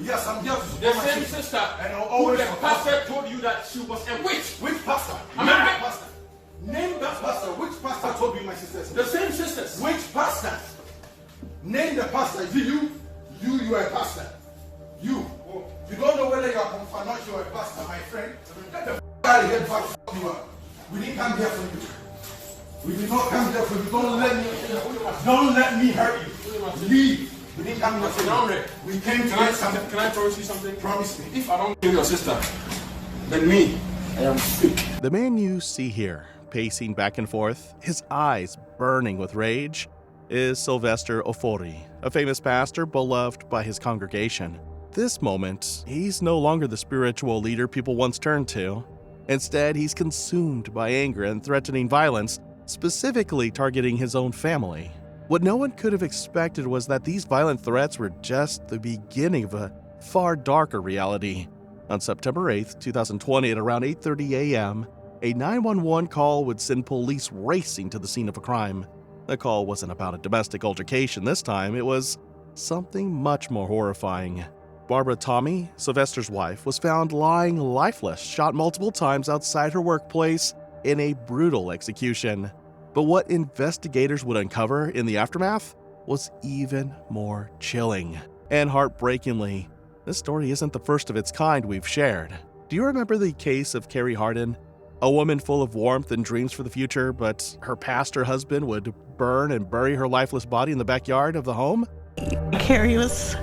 Yes, I'm here to The support my same sister. sister And I'll who always the support pastor her. told you that she was a witch. Which pastor? I'm Name not- that pastor. Name that pastor. Which pastor told you my sister's The same sisters. Which pastor? Name the pastor. Is it you? You are a pastor. You. You don't know whether you are confirmed or not. You are a pastor, my friend. Get the out of here before I fuck you up. We didn't come here for you. We did not come here for you. Don't let me hurt you. Leave. We didn't come here for you. We came to get something. Can I promise you something? Promise me. If I don't kill your sister, then me, I am sick. The man you see here, pacing back and forth, his eyes burning with rage, is Sylvester Ofori, a famous pastor beloved by his congregation. This moment, he's no longer the spiritual leader people once turned to. Instead, he's consumed by anger and threatening violence, specifically targeting his own family. What no one could have expected was that these violent threats were just the beginning of a far darker reality. On September 8, 2020 at around 8:30 a.m., a 911 call would send police racing to the scene of a crime. The call wasn't about a domestic altercation this time, it was something much more horrifying. Barbara Tommy, Sylvester's wife, was found lying lifeless, shot multiple times outside her workplace in a brutal execution. But what investigators would uncover in the aftermath was even more chilling. And heartbreakingly, this story isn't the first of its kind we've shared. Do you remember the case of Carrie Hardin? A woman full of warmth and dreams for the future, but her pastor husband would burn and bury her lifeless body in the backyard of the home? Carrie was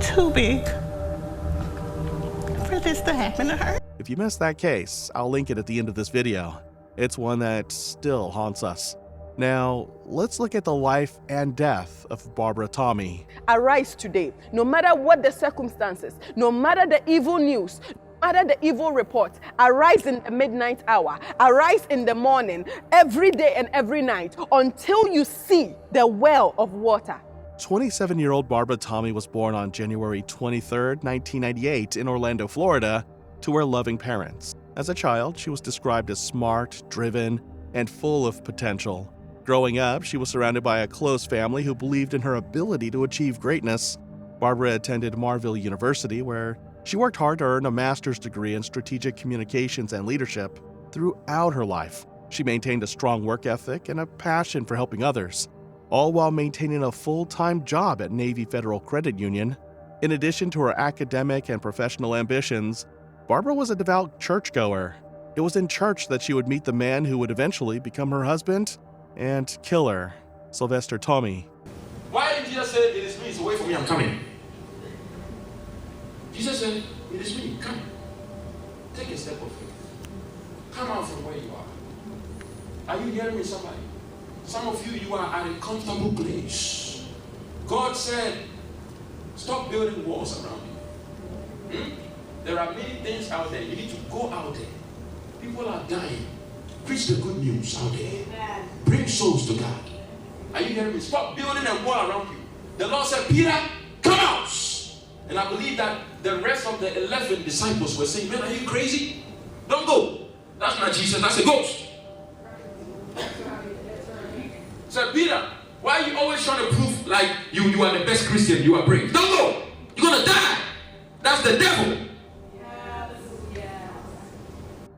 too big for this to happen to her. If you missed that case, I'll link it at the end of this video. It's one that still haunts us. Now, let's look at the life and death of Barbara Tommy. Arise today, no matter what the circumstances, no matter the evil news, no matter the evil report. Arise in the midnight hour, arise in the morning, every day and every night, until you see the well of water. 27-year-old Barbara Tommy was born on January 23, 1998 in Orlando, Florida, to her loving parents. As a child, she was described as smart, driven, and full of potential. Growing up, she was surrounded by a close family who believed in her ability to achieve greatness. Barbara attended Marville University, where she worked hard to earn a master's degree in strategic communications and leadership. Throughout her life, she maintained a strong work ethic and a passion for helping others, all while maintaining a full-time job at Navy Federal Credit Union. In addition to her academic and professional ambitions, Barbara was a devout churchgoer. It was in church that she would meet the man who would eventually become her husband and killer, Sylvester Tommy. Why did Jesus say, it is me, it's away from me, I'm coming? Jesus said, it is me, come. Take a step of faith. Come out from where you are. Are you hearing me, somebody? Some of you are at a comfortable place. God said, stop building walls around you. There are many things out there. You need to go out there. People are dying. Preach the good news out there. Amen. Bring souls to God. Are you hearing me? Stop building a wall around you. The Lord said, Peter, come out. And I believe that the rest of the 11 disciples were saying, man, are you crazy? Don't go. That's not Jesus, that's a ghost. Said, Peter, why are you always trying to prove like you are the best Christian, you are brave? Don't go. You're going to die. That's the devil.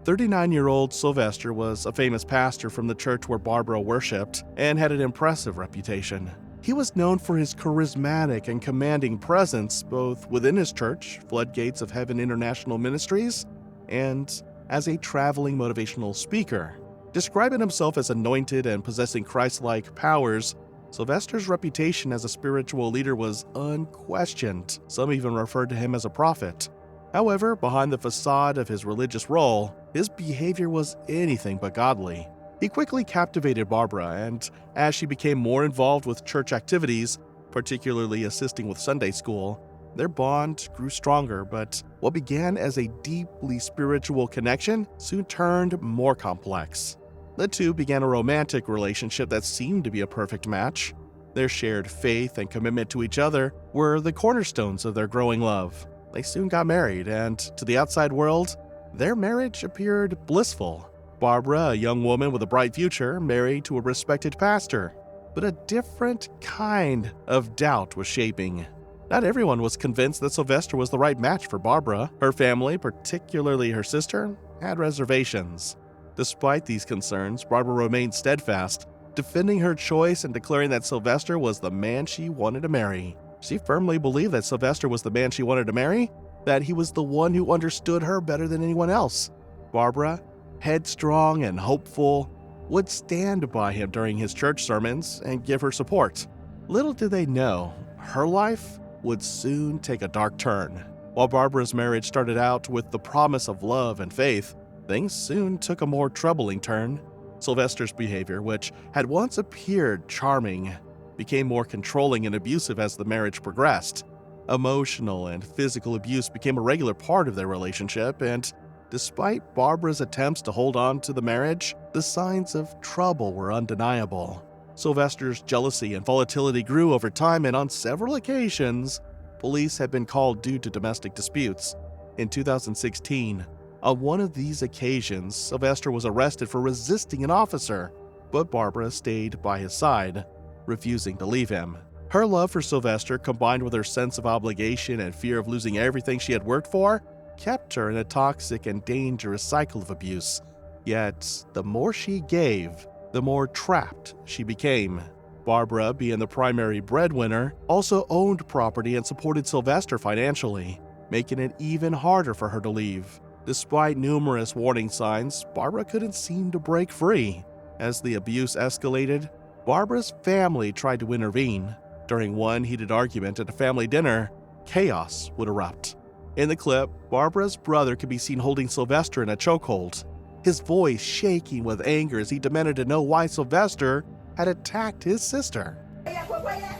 39-year-old Sylvester was a famous pastor from the church where Barbara worshipped and had an impressive reputation. He was known for his charismatic and commanding presence both within his church, Floodgates of Heaven International Ministries, and as a traveling motivational speaker. Describing himself as anointed and possessing Christ-like powers, Sylvester's reputation as a spiritual leader was unquestioned. Some even referred to him as a prophet. However, behind the facade of his religious role, his behavior was anything but godly. He quickly captivated Barbara, and as she became more involved with church activities, particularly assisting with Sunday school, their bond grew stronger, but what began as a deeply spiritual connection soon turned more complex. The two began a romantic relationship that seemed to be a perfect match. Their shared faith and commitment to each other were the cornerstones of their growing love. They soon got married, and to the outside world, their marriage appeared blissful. Barbara, a young woman with a bright future, married to a respected pastor. But a different kind of doubt was shaping. Not everyone was convinced that Sylvester was the right match for Barbara. Her family, particularly her sister, had reservations. Despite these concerns, Barbara remained steadfast, defending her choice and declaring that Sylvester was the man she wanted to marry. She firmly believed that Sylvester was the man she wanted to marry, that he was the one who understood her better than anyone else. Barbara, headstrong and hopeful, would stand by him during his church sermons and give her support. Little did they know, her life would soon take a dark turn. While Barbara's marriage started out with the promise of love and faith, things soon took a more troubling turn. Sylvester's behavior, which had once appeared charming, became more controlling and abusive as the marriage progressed. Emotional and physical abuse became a regular part of their relationship, and despite Barbara's attempts to hold on to the marriage, the signs of trouble were undeniable. Sylvester's jealousy and volatility grew over time, and on several occasions, police had been called due to domestic disputes. In 2016, on one of these occasions, Sylvester was arrested for resisting an officer, but Barbara stayed by his side, refusing to leave him. Her love for Sylvester, combined with her sense of obligation and fear of losing everything she had worked for, kept her in a toxic and dangerous cycle of abuse. Yet, the more she gave, the more trapped she became. Barbara, being the primary breadwinner, also owned property and supported Sylvester financially, making it even harder for her to leave. Despite numerous warning signs, Barbara couldn't seem to break free. As the abuse escalated, Barbara's family tried to intervene. During one heated argument at a family dinner, chaos would erupt. In the clip, Barbara's brother could be seen holding Sylvester in a chokehold, his voice shaking with anger as he demanded to know why Sylvester had attacked his sister.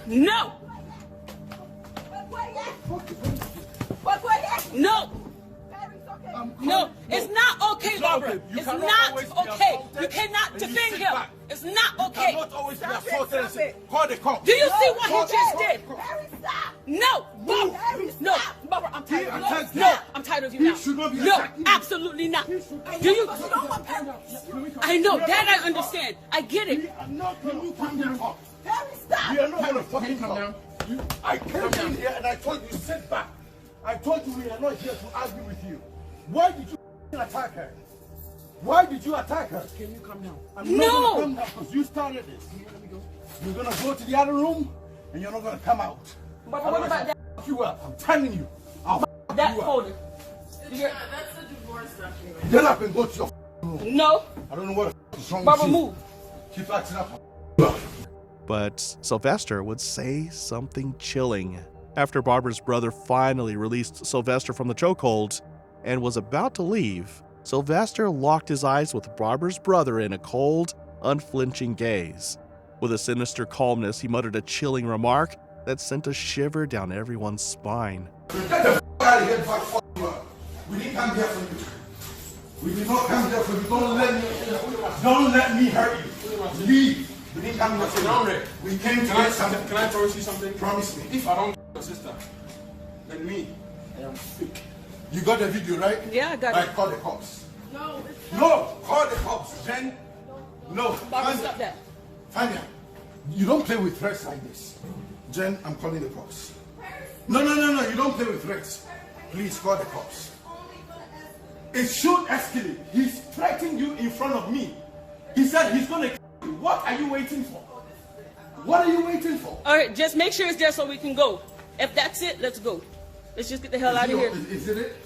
No! No! No, it's not okay, Barbara. It's not okay. You cannot defend him. It's not okay. Call the cops. Do you see what he just did? No, Barbara. No, Barbara, I'm tired of you. No, I'm tired of you now. No, absolutely not. Do you? I know that. I understand. I get it. We are not going to fucking come down. I came in here and I told you sit back. I told you we are not here to argue with you. Why did you attack her? Why did you attack her? Can you come down? I'm not going to come down because you started this. You're going to go to the other room and you're not going to come out. But what about that? You up. I'm telling you. I'll that you folder. That's the divorce document. Get up and go to your room. No. I don't know what is wrong Barbara, with you. move. Keep acting up. But Sylvester would say something chilling. After Barbara's brother finally released Sylvester from the chokehold and was about to leave, Sylvester locked his eyes with Barbara's brother in a cold, unflinching gaze. With a sinister calmness, he muttered a chilling remark that sent a shiver down everyone's spine. Get the f*** out of here before I fuck you up. We didn't come here for you. We did not come here for you. Don't let me hurt you. Leave. We didn't come here for you. We came to get something. Can I promise you something? Promise me. If I don't your sister, then me, I am sick. You got the video, right? Yeah, I got right, it. call the cops. No, it's No, call the cops. Jen, no. Barbara, stop that. Fanya, you don't play with threats like this. Jen, I'm calling the cops. No, you don't play with threats. Please call the cops. It should escalate. He's threatening you in front of me. He said he's going to kill you. What are you waiting for? What are you waiting for? All right, just make sure it's there so we can go. If that's it, let's go. Let's just get the hell out of here. Is it?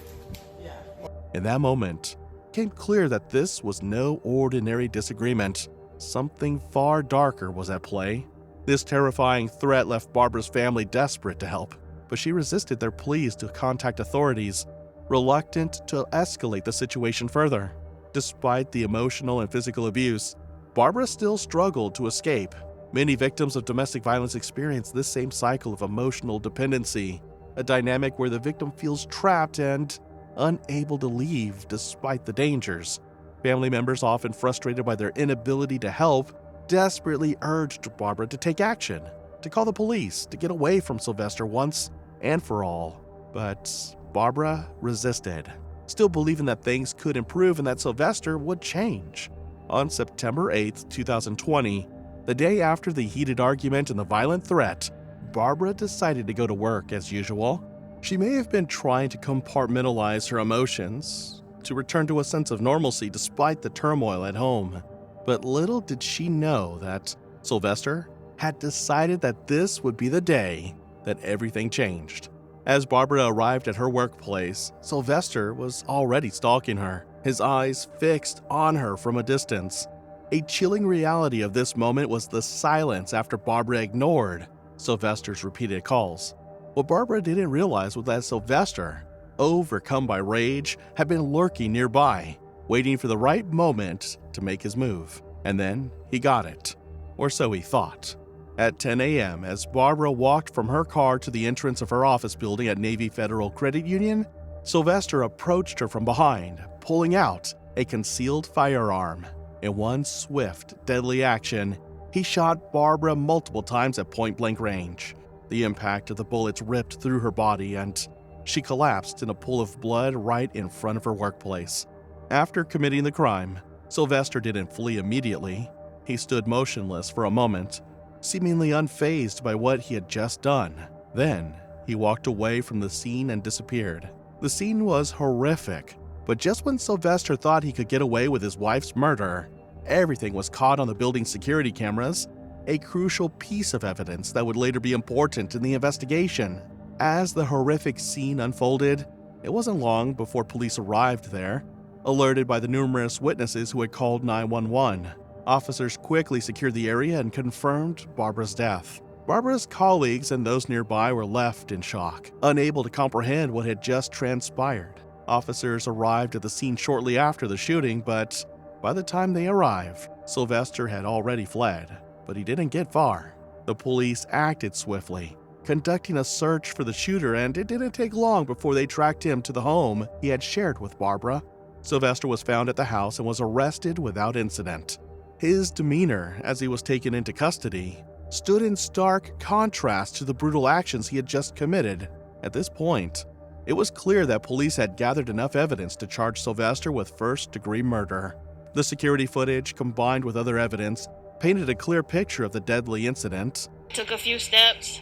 In that moment, it became clear that this was no ordinary disagreement. Something far darker was at play. This terrifying threat left Barbara's family desperate to help, but she resisted their pleas to contact authorities, reluctant to escalate the situation further. Despite the emotional and physical abuse, Barbara still struggled to escape. Many victims of domestic violence experience this same cycle of emotional dependency, a dynamic where the victim feels trapped and unable to leave despite the dangers. Family members, often frustrated by their inability to help, desperately urged Barbara to take action, to call the police, to get away from Sylvester once and for all. But Barbara resisted, still believing that things could improve and that Sylvester would change. On September 8, 2020, the day after the heated argument and the violent threat, Barbara decided to go to work as usual. She may have been trying to compartmentalize her emotions, to return to a sense of normalcy despite the turmoil at home. But little did she know that Sylvester had decided that this would be the day that everything changed. As Barbara arrived at her workplace, Sylvester was already stalking her, his eyes fixed on her from a distance. A chilling reality of this moment was the silence after Barbara ignored Sylvester's repeated calls. What Barbara didn't realize was that Sylvester, overcome by rage, had been lurking nearby, waiting for the right moment to make his move. And then he got it, or so he thought. At 10 a.m., as Barbara walked from her car to the entrance of her office building at Navy Federal Credit Union, Sylvester approached her from behind, pulling out a concealed firearm. In one swift, deadly action, he shot Barbara multiple times at point-blank range. The impact of the bullets ripped through her body, and she collapsed in a pool of blood right in front of her workplace. After committing the crime, Sylvester didn't flee immediately. He stood motionless for a moment, seemingly unfazed by what he had just done. Then, he walked away from the scene and disappeared. The scene was horrific, but just when Sylvester thought he could get away with his wife's murder, everything was caught on the building's security cameras, a crucial piece of evidence that would later be important in the investigation. As the horrific scene unfolded, it wasn't long before police arrived there. Alerted by the numerous witnesses who had called 911, officers quickly secured the area and confirmed Barbara's death. Barbara's colleagues and those nearby were left in shock, unable to comprehend what had just transpired. Officers arrived at the scene shortly after the shooting, but by the time they arrived, Sylvester had already fled. But he didn't get far. The police acted swiftly, conducting a search for the shooter, and it didn't take long before they tracked him to the home he had shared with Barbara. Sylvester was found at the house and was arrested without incident. His demeanor as he was taken into custody stood in stark contrast to the brutal actions he had just committed. At this point, it was clear that police had gathered enough evidence to charge Sylvester with first-degree murder. The security footage, combined with other evidence, painted a clear picture of the deadly incident. Took a few steps,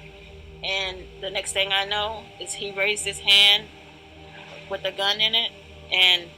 and the next thing I know is he raised his hand with a gun in it, and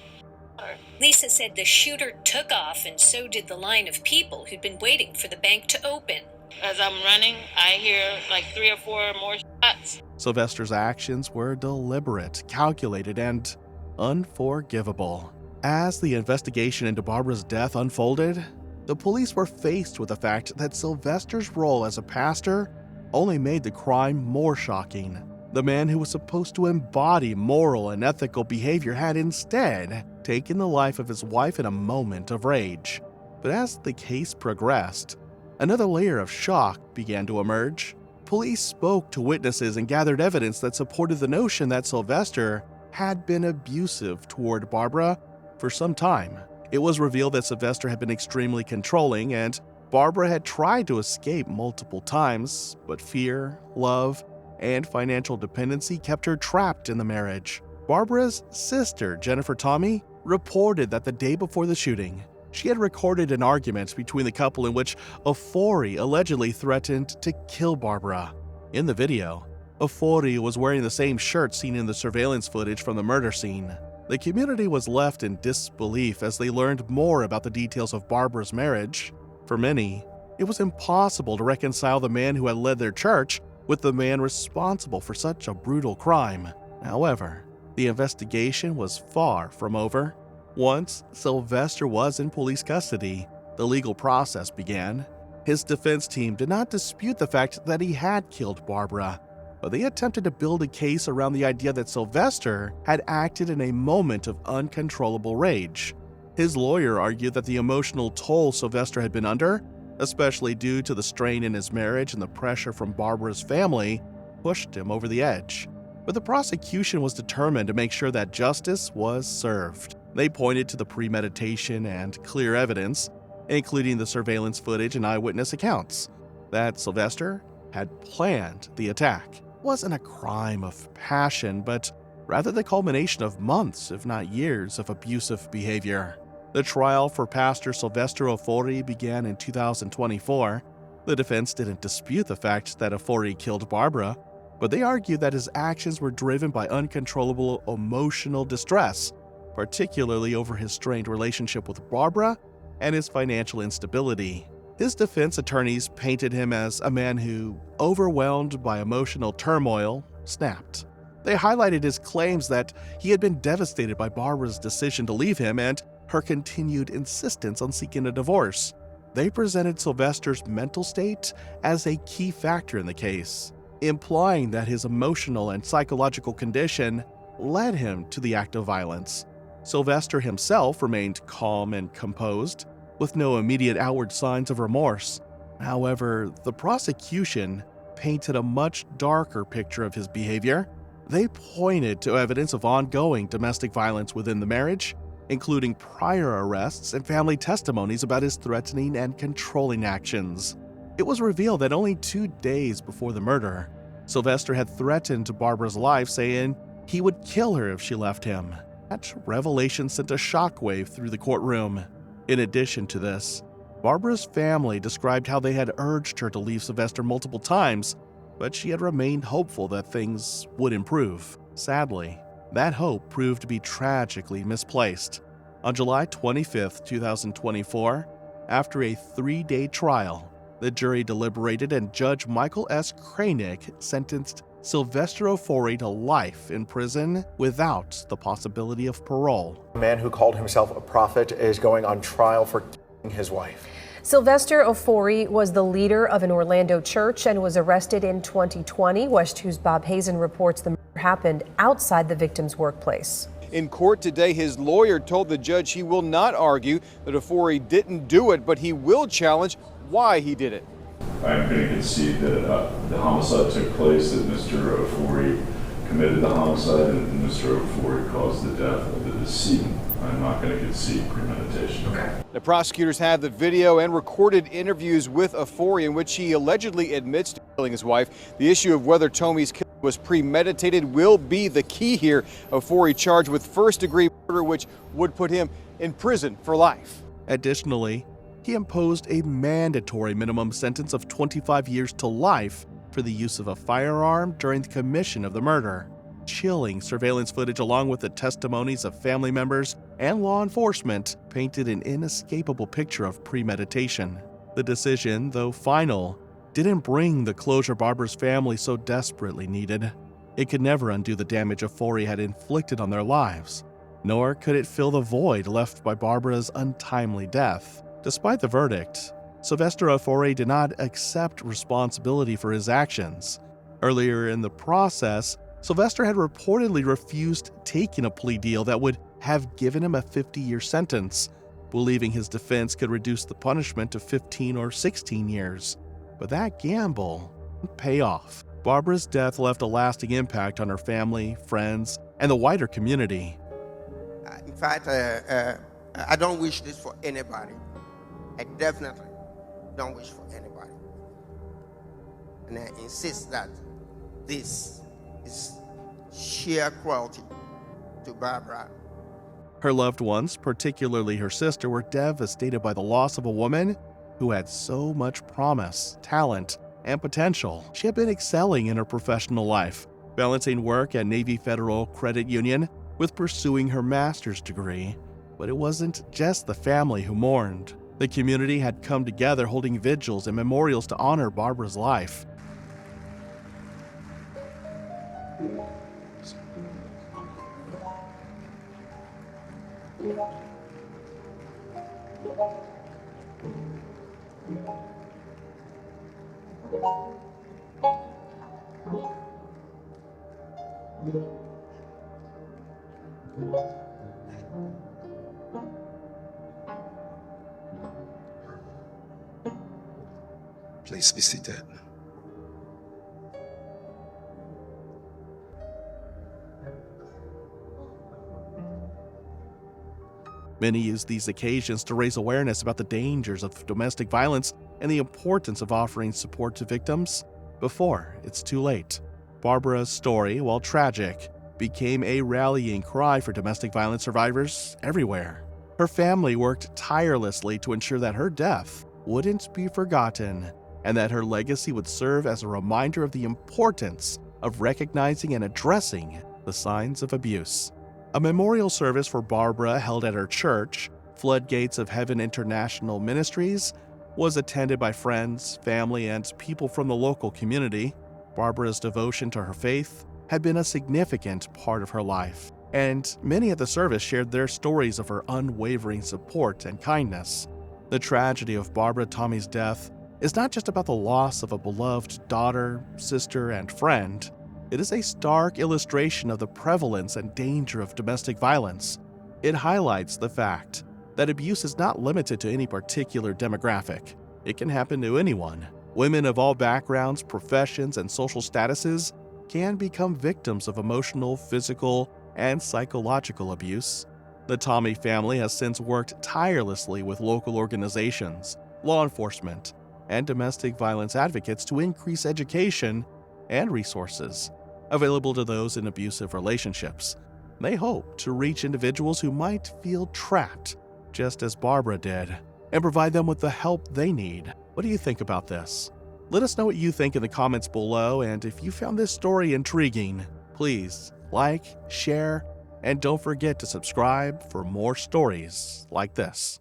Lisa said the shooter took off, and so did the line of people who'd been waiting for the bank to open. as I'm running, I hear like 3 or 4 more shots. Sylvester's actions were deliberate, calculated, and unforgivable. As the investigation into Barbara's death unfolded, the police were faced with the fact that Sylvester's role as a pastor only made the crime more shocking. The man who was supposed to embody moral and ethical behavior had instead taken the life of his wife in a moment of rage. But as the case progressed, another layer of shock began to emerge. Police spoke to witnesses and gathered evidence that supported the notion that Sylvester had been abusive toward Barbara for some time. It was revealed that Sylvester had been extremely controlling, and Barbara had tried to escape multiple times, but fear, love, and financial dependency kept her trapped in the marriage. Barbara's sister, Jennifer Tommy, reported that the day before the shooting, she had recorded an argument between the couple in which Ofori allegedly threatened to kill Barbara. In the video, Ofori was wearing the same shirt seen in the surveillance footage from the murder scene. The community was left in disbelief as they learned more about the details of Barbara's marriage. For many, it was impossible to reconcile the man who had led their church with the man responsible for such a brutal crime. However, the investigation was far from over. Once Sylvester was in police custody, the legal process began. His defense team did not dispute the fact that he had killed Barbara, but they attempted to build a case around the idea that Sylvester had acted in a moment of uncontrollable rage. His lawyer argued that the emotional toll Sylvester had been under, especially due to the strain in his marriage and the pressure from Barbara's family, pushed him over the edge. But the prosecution was determined to make sure that justice was served. They pointed to the premeditation and clear evidence, including the surveillance footage and eyewitness accounts, that Sylvester had planned the attack. It wasn't a crime of passion, but rather the culmination of months, if not years, of abusive behavior. The trial for Pastor Sylvester Ofori began in 2024. The defense didn't dispute the fact that Ofori killed Barbara, but they argued that his actions were driven by uncontrollable emotional distress, particularly over his strained relationship with Barbara and his financial instability. His defense attorneys painted him as a man who, overwhelmed by emotional turmoil, snapped. They highlighted his claims that he had been devastated by Barbara's decision to leave him and her continued insistence on seeking a divorce. They presented Sylvester's mental state as a key factor in the case, implying that his emotional and psychological condition led him to the act of violence. Sylvester himself remained calm and composed, with no immediate outward signs of remorse. However, the prosecution painted a much darker picture of his behavior. They pointed to evidence of ongoing domestic violence within the marriage, including prior arrests and family testimonies about his threatening and controlling actions. It was revealed that only 2 days before the murder, Sylvester had threatened Barbara's life, saying he would kill her if she left him. That revelation sent a shockwave through the courtroom. In addition to this, Barbara's family described how they had urged her to leave Sylvester multiple times, but she had remained hopeful that things would improve. Sadly, that hope proved to be tragically misplaced. On July 25, 2024, after a 3-day trial, the jury deliberated and Judge Michael S. Kranick sentenced Sylvester Ofori to life in prison without the possibility of parole. A man who called himself a prophet is going on trial for killing his wife. Sylvester Ofori was the leader of an Orlando church and was arrested in 2020. West 2's Bob Hazen reports the murder happened outside the victim's workplace. In court today, his lawyer told the judge he will not argue that Ofori didn't do it, but he will challenge why he did it. I'm going to concede that the homicide took place, that Mr. Ofori committed the homicide, and Mr. Ofori caused the death of the decedent. I'm not going to concede premeditation. Okay. The prosecutors have the video and recorded interviews with Ofori in which he allegedly admits to killing his wife. The issue of whether Tomi's killing was premeditated will be the key here. Ofori charged with first-degree murder, which would put him in prison for life. Additionally, he imposed a mandatory minimum sentence of 25 years to life for the use of a firearm during the commission of the murder. Chilling surveillance footage along with the testimonies of family members and law enforcement painted an inescapable picture of premeditation. The decision, though final, didn't bring the closure Barbara's family so desperately needed. It could never undo the damage Ofori had inflicted on their lives, nor could it fill the void left by Barbara's untimely death. Despite the verdict, Sylvester Ofori did not accept responsibility for his actions. Earlier in the process, Sylvester had reportedly refused taking a plea deal that would have given him a 50-year sentence, believing his defense could reduce the punishment to 15 or 16 years. But that gamble didn't pay off. Barbara's death left a lasting impact on her family, friends, and the wider community. In fact, I don't wish this for anybody. I definitely don't wish for anybody. And I insist that this is sheer cruelty to Barbara. Her loved ones, particularly her sister, were devastated by the loss of a woman who had so much promise, talent, and potential. She had been excelling in her professional life, balancing work at Navy Federal Credit Union with pursuing her master's degree. But it wasn't just the family who mourned. The community had come together holding vigils and memorials to honor Barbara's life. Please be seated. Many use these occasions to raise awareness about the dangers of domestic violence and the importance of offering support to victims before it's too late. Barbara's story, while tragic, became a rallying cry for domestic violence survivors everywhere. Her family worked tirelessly to ensure that her death wouldn't be forgotten and that her legacy would serve as a reminder of the importance of recognizing and addressing the signs of abuse. A memorial service for Barbara held at her church, Floodgates of Heaven International Ministries, was attended by friends, family, and people from the local community. Barbara's devotion to her faith had been a significant part of her life, and many at the service shared their stories of her unwavering support and kindness. The tragedy of Barbara Tommey's death is not just about the loss of a beloved daughter, sister, and friend. It is a stark illustration of the prevalence and danger of domestic violence. It highlights the fact that abuse is not limited to any particular demographic. It can happen to anyone. Women of all backgrounds, professions, and social statuses can become victims of emotional, physical, and psychological abuse. The Tommey family has since worked tirelessly with local organizations, law enforcement, and domestic violence advocates to increase education and resources available to those in abusive relationships. They hope to reach individuals who might feel trapped, just as Barbara did, and provide them with the help they need. What do you think about this? Let us know what you think in the comments below, and if you found this story intriguing, please like, share, and don't forget to subscribe for more stories like this.